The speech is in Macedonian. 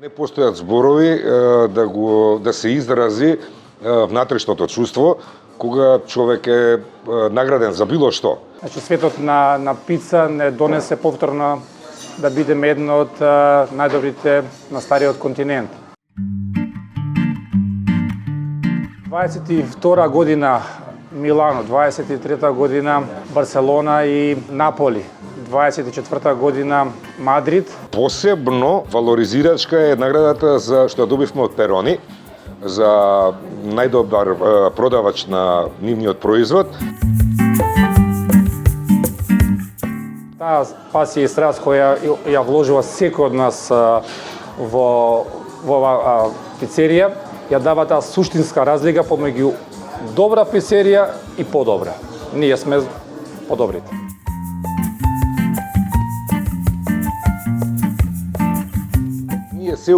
Не постојат зборови да се изрази внатрешното чувство кога човек е награден за било што. Значи, светот на пица не донесе повторно да бидеме едно од најдобрите на стариот континент. 22 година Милано, 23 година Барселона и Наполи, 24 година Мадрид. Посебно валоризирачка е наградата за што добивме од Перони за најдобар продавач на нивниот производ. Таа пасија и страст која ја вложува секој од нас во оваа пицерија ја дава таа суштинска разлика помеѓу добра пицерија и подобра. Ние сме подобрите.